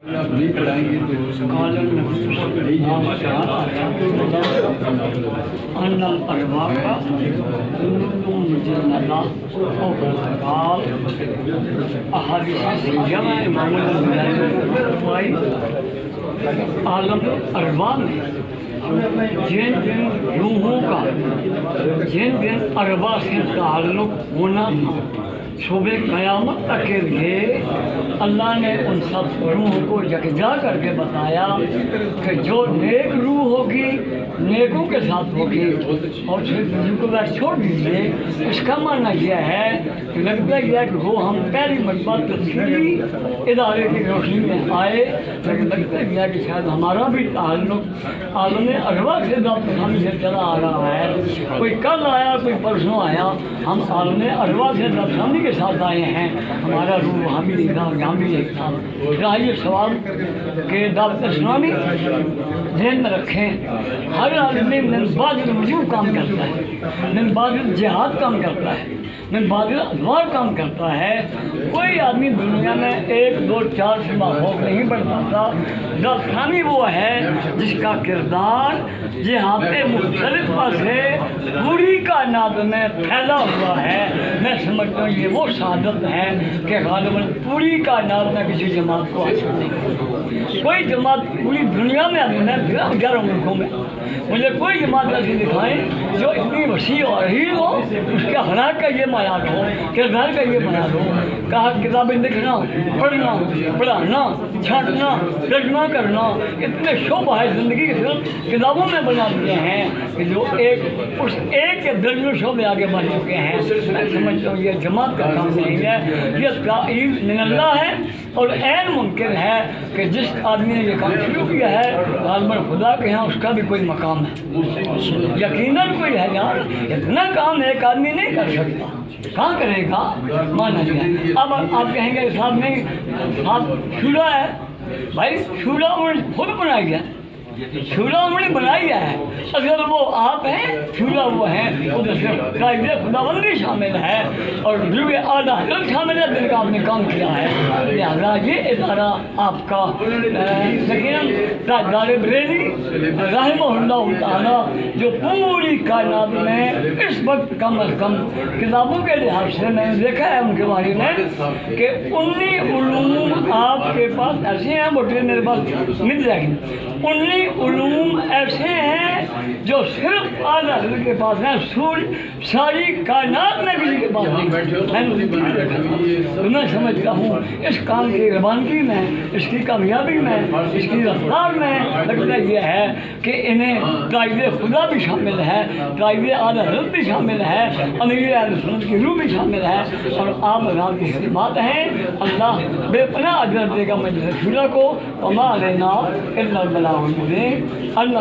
نہیں پڑھائیں گے تو عالم ارواح میں جن جن روحوں کا جن جن ارواح سے تعلق ہونا تھا صبح قیامت تک کے لیے اللہ نے ان سب روحوں کو یکجا کر کے بتایا کہ جو نیک روح ہوگی نیکوں کے ساتھ ہوگی اور جن کو وہ چھوڑ دیجیے۔ اس کا معنی یہ ہے کہ لگتا یہ ہے کہ وہ ہم پہلی مرتبہ تفصیلی ادارے کی روشنی میں آئے، لیکن لگتا یہ ہے کہ شاید ہمارا بھی تعلق عالم ارواح سے ہم سے چلا آ رہا ہے۔ کوئی کل آیا کوئی پرسوں آیا، ہم عالم ارواح سے کے ساتھ آئے ہیں، ہمارا روح وہاں بھی دیکھا یہاں بھی دیکھا۔ یہ سوال کہ دعوت اسلامی ذہن میں رکھیں، ہر آدمی من بعد الوجوب کام کرتا ہے، من بعد الجہاد کام کرتا ہے، من بعد الادوار کام کرتا ہے۔ کوئی آدمی دنیا میں 1 2 4 سے ماحول نہیں بڑھ پاتا۔ دعوت اسلامی وہ ہے جس کا کردار جہاد مختلف سے پوری کائنات میں پھیلا ہوا ہے۔ میں سمجھتا ہوں یہ وہ سعادت ہے کہ غالباً پوری کائنات میں کسی جماعت کو حاصل نہیں۔ کوئی جماعت پوری دنیا میں ابھی میں 11 ملکوں میں مجھے کوئی جماعت ایسی دکھائیں جو اتنی وسیع اور رحیل ہو، اس کے اخلاق کا یہ معیار ہو، کردار کا یہ معیار ہو۔ کہا کتابیں لکھنا، پڑھنا، پڑھانا، چھانٹنا، ترجمہ کرنا، اتنے شعبہ ہے زندگی کے صرف کتابوں میں بنا دیے ہیں کہ جو اس ایک کے درجنوں شعبے آگے بڑھ چکے ہیں۔ میں سمجھتا ہوں یہ جماعت کا کام نہیں ہے، یہ تعین من اللہ ہے اور عین ممکن ہے کہ جس آدمی نے یہ کام شروع کیا ہے غالباً خدا کے یہاں اس کا بھی کوئی مقام ہے، یقیناً کوئی ہے یار۔ اتنا کام ایک آدمی نہیں کر سکتا، کہاں کرے گا؟ مانا گیا۔ اب آپ کہیں گے صاحب نہیں آپ شورا ہے، بھائی شورا انہوں نے خود بنائی ہے، شورا انہوں نے بنائی ہے۔ اگر وہ آپ ہیں شورا وہ ہیں، ادھر سے قائد خداوندی شامل ہے اور رضوی اعلیٰ حضرت شامل ہے جن کا آپ نے کام کیا ہے۔ لہٰذا یہ ادارہ آپ کا یقیناً تاجدار بریلی رحمہ اللہ تعالیٰ جو پوری کائنات میں اس وقت کم از کم کتابوں کے لحاظ سے میں نے دیکھا ہے ان کے بارے میں کہ 19 علوم آپ کے پاس ایسے ہیں، وہ میرے پاس مل جائیں گے۔ 19 علوم ایسے ہیں جو صرف اعلیٰ حضرت کے پاس ہیں، ساری کائنات میں کسی کے پاس نہیں۔ میں سمجھتا ہوں اس کام کی روانگی میں، اس کی کامیابی میں، اس کی رفتار میں لگتا یہ ہے کہ انہیں قائد خدا بھی شامل ہے، قائد اعلیٰ حضرت بھی شامل ہے، امیر اہل سنت کی روح بھی شامل ہے، اور آپ حضرات کی خدمات ہیں۔ اللہ بے پناہ اجر دے گا مجلس شورا کو۔ وما علینا الا البلاغ المبین۔ اللہ